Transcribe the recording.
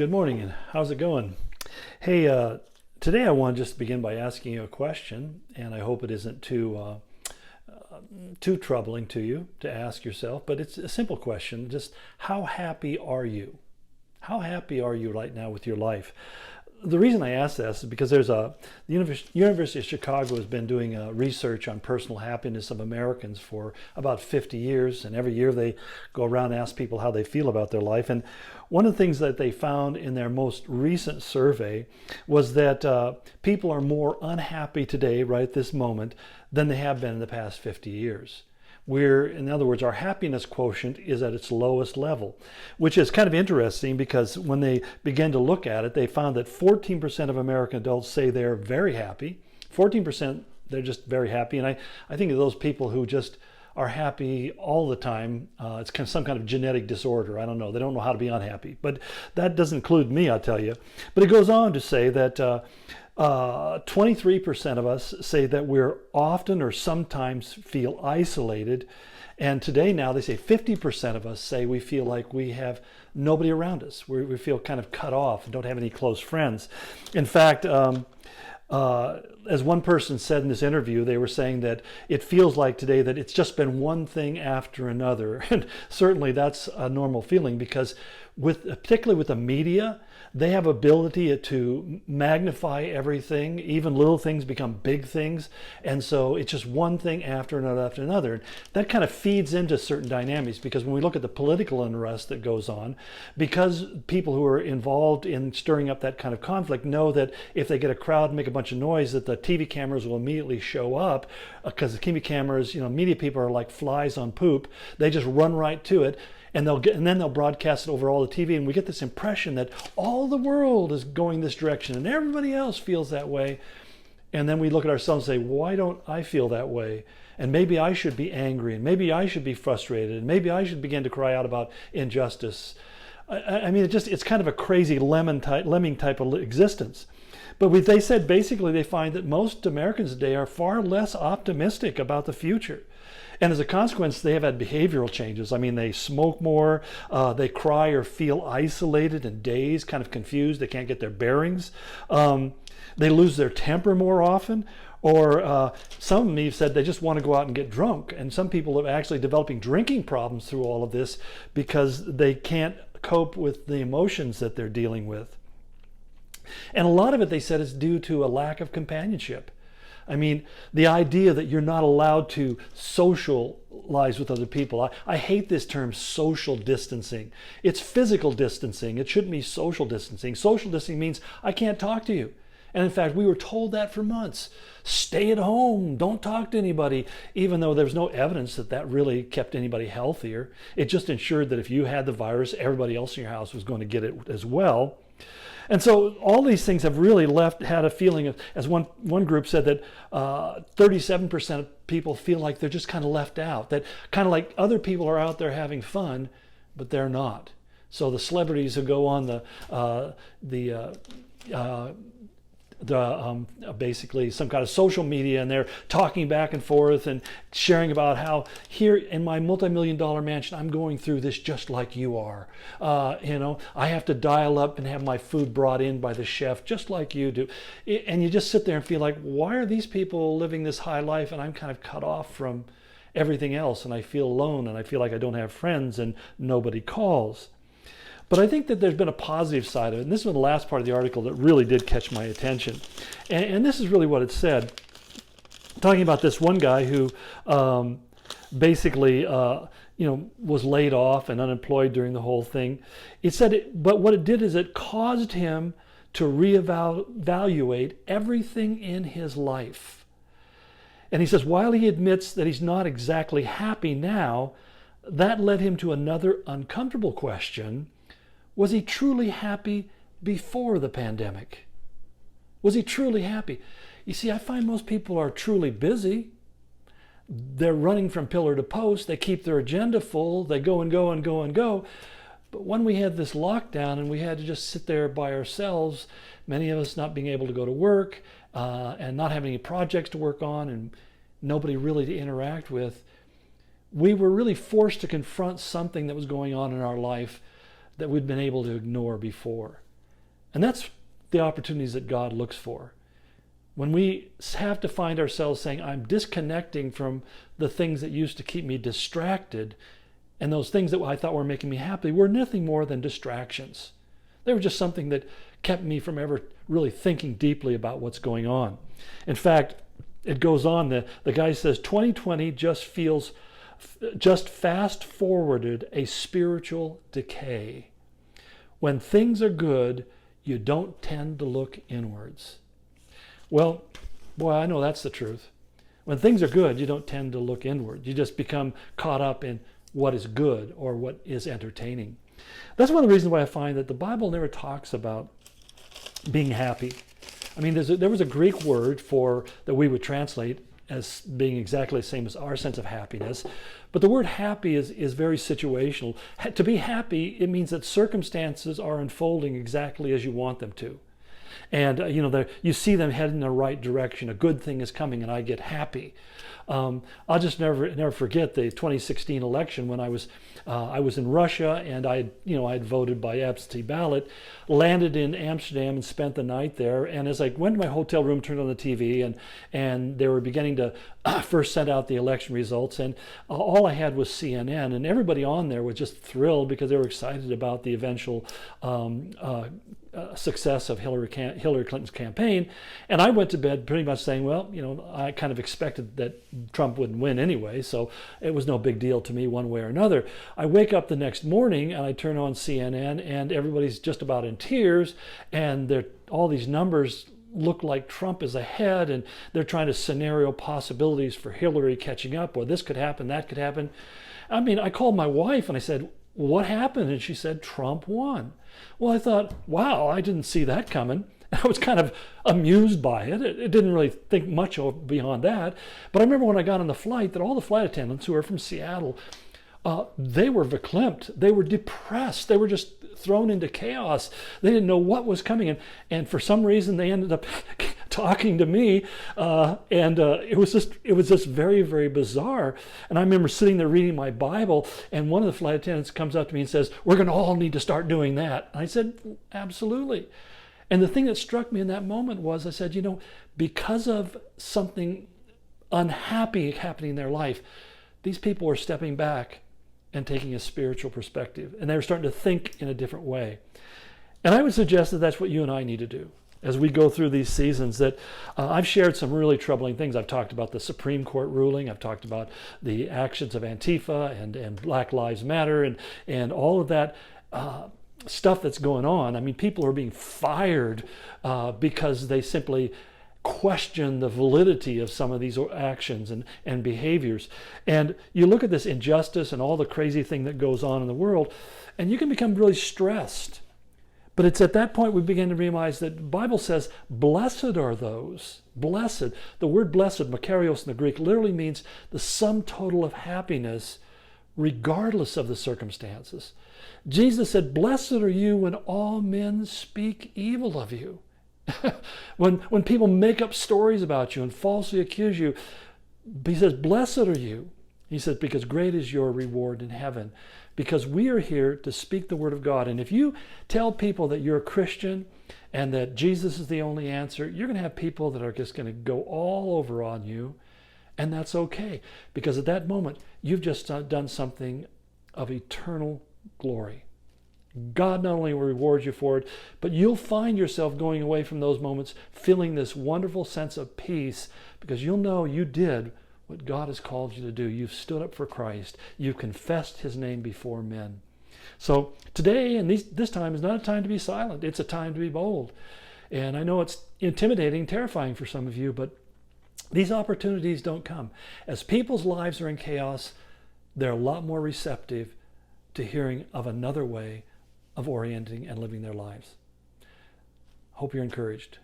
Good morning, and how's it going? Hey, today I want to just begin by asking you a question, and I hope it isn't too troubling to you to ask yourself, but it's a simple question. Just how happy are you? How happy are you right now with your life? The reason I ask this is because the University of Chicago has been doing research on personal happiness of Americans for about 50 years, and every year they go around and ask people how they feel about their life. And one of the things that they found in their most recent survey was that people are more unhappy today, right at this moment, than they have been in the past 50 years. In other words, our happiness quotient is at its lowest level, which is kind of interesting because when they began to look at it, they found that 14% of American adults say they're very happy. 14% they're just very happy. And I think of those people who just are happy all the time. It's kind of some kind of genetic disorder. I don't know. They don't know how to be unhappy. But that doesn't include me, I'll tell you. But it goes on to say that 23% of us say that we're often or sometimes feel isolated. And today now they say 50% of us say we feel like we have nobody around us. We feel kind of cut off and don't have any close friends. In fact, as one person said in this interview, they were saying that it feels like today that it's just been one thing after another. And certainly that's a normal feeling because particularly with the media, they have ability to magnify everything. Even little things become big things. And so it's just one thing after another after another. And that kind of feeds into certain dynamics because when we look at the political unrest that goes on, because people who are involved in stirring up that kind of conflict know that if they get a crowd and make a bunch of noise, that the TV cameras will immediately show up because the TV cameras, media people are like flies on poop. They just run right to it. And then they'll broadcast it over all the TV, and we get this impression that all the world is going this direction, and everybody else feels that way. And then we look at ourselves and say, why don't I feel that way? And maybe I should be angry, and maybe I should be frustrated, and maybe I should begin to cry out about injustice. I mean, it's kind of a crazy lemming type of existence. But they said basically they find that most Americans today are far less optimistic about the future. And as a consequence, they have had behavioral changes. I mean, they smoke more, they cry or feel isolated and dazed, kind of confused, they can't get their bearings. They lose their temper more often, or some of me have said they just want to go out and get drunk. And some people are actually developing drinking problems through all of this because they can't cope with the emotions that they're dealing with. And a lot of it, they said, is due to a lack of companionship. I mean, the idea that you're not allowed to socialize with other people. I hate this term social distancing. It's physical distancing. It shouldn't be social distancing. Social distancing means I can't talk to you. And in fact, we were told that for months. Stay at home. Don't talk to anybody, even though there's no evidence that that really kept anybody healthier. It just ensured that if you had the virus, everybody else in your house was going to get it as well. And so all these things have really had a feeling of, as one group said, that 37% of people feel like they're just kind of left out, that kind of like other people are out there having fun, but they're not. So the celebrities who go on basically some kind of social media, and they're talking back and forth and sharing about how here in my multi-million-dollar mansion I'm going through this just like you are. I have to dial up and have my food brought in by the chef just like you do. And you just sit there and feel like, why are these people living this high life and I'm kind of cut off from everything else, and I feel alone and I feel like I don't have friends and nobody calls. But I think that there's been a positive side of it. And this was the last part of the article that really did catch my attention. And this is really what it said. Talking about this one guy who basically was laid off and unemployed during the whole thing. It said, but what it did is it caused him to reevaluate everything in his life. And he says, while he admits that he's not exactly happy now, that led him to another uncomfortable question. Was he truly happy before the pandemic? Was he truly happy? You see, I find most people are truly busy. They're running from pillar to post. They keep their agenda full. They go and go and go and go. But when we had this lockdown and we had to just sit there by ourselves, many of us not being able to go to work and not having any projects to work on and nobody really to interact with, we were really forced to confront something that was going on in our life that we'd been able to ignore before. And that's the opportunities that God looks for. When we have to find ourselves saying, I'm disconnecting from the things that used to keep me distracted, and those things that I thought were making me happy were nothing more than distractions. They were just something that kept me from ever really thinking deeply about what's going on. In fact, it goes on, the guy says, 2020 just fast forwarded a spiritual decay. When things are good, you don't tend to look inwards. Well, boy, I know that's the truth. When things are good, you don't tend to look inward. You just become caught up in what is good or what is entertaining. That's one of the reasons why I find that the Bible never talks about being happy. I mean, there was a Greek word for that we would translate as being exactly the same as our sense of happiness. But the word happy is very situational. To be happy, it means that circumstances are unfolding exactly as you want them to. And you see them head in the right direction. A good thing is coming, and I get happy. I'll just never forget the 2016 election when I was in Russia, and I'd voted by absentee ballot, landed in Amsterdam and spent the night there. And as I went to my hotel room, turned on the TV, and they were beginning to first send out the election results, and all I had was CNN, and everybody on there was just thrilled because they were excited about the eventual success of Hillary Clinton's campaign. And I went to bed pretty much saying, well, I kind of expected that Trump wouldn't win anyway, so it was no big deal to me one way or another. I wake up the next morning and I turn on CNN, and everybody's just about in tears, and all these numbers look like Trump is ahead, and they're trying to scenario possibilities for Hillary catching up, or this could happen, that could happen. I mean, I called my wife and I said, what happened? And she said, Trump won. Well, I thought, wow, I didn't see that coming. I was kind of amused by it. It didn't really think much beyond that. But I remember when I got on the flight that all the flight attendants who were from Seattle, they were verklempt. They were depressed. They were just thrown into chaos. They didn't know what was coming. And for some reason, they ended up talking to me. It was just very, very bizarre. And I remember sitting there reading my Bible, and one of the flight attendants comes up to me and says, we're going to all need to start doing that. And I said, absolutely. And the thing that struck me in that moment was, I said, because of something unhappy happening in their life, these people were stepping back and taking a spiritual perspective. And they were starting to think in a different way. And I would suggest that that's what you and I need to do as we go through these seasons. That I've shared some really troubling things. I've talked about the Supreme Court ruling. I've talked about the actions of Antifa and Black Lives Matter and all of that stuff that's going on. I mean, people are being fired because they simply question the validity of some of these actions and behaviors. And you look at this injustice and all the crazy thing that goes on in the world, and you can become really stressed. But it's at that point we begin to realize that the Bible says, blessed are those. Blessed. The word blessed, makarios in the Greek, literally means the sum total of happiness regardless of the circumstances. Jesus said, blessed are you when all men speak evil of you. when people make up stories about you and falsely accuse you, he says, blessed are you. He says, because great is your reward in heaven. Because we are here to speak the word of God. And if you tell people that you're a Christian and that Jesus is the only answer, you're going to have people that are just going to go all over on you. And that's okay. Because at that moment, you've just done something of eternal glory. God not only will reward you for it, but you'll find yourself going away from those moments feeling this wonderful sense of peace, because you'll know you did what God has called you to do. You've stood up for Christ. You've confessed his name before men. So today and this time is not a time to be silent. It's a time to be bold. And I know it's intimidating, terrifying for some of you, but these opportunities don't come. As people's lives are in chaos, they're a lot more receptive to hearing of another way of orienting and living their lives. Hope you're encouraged.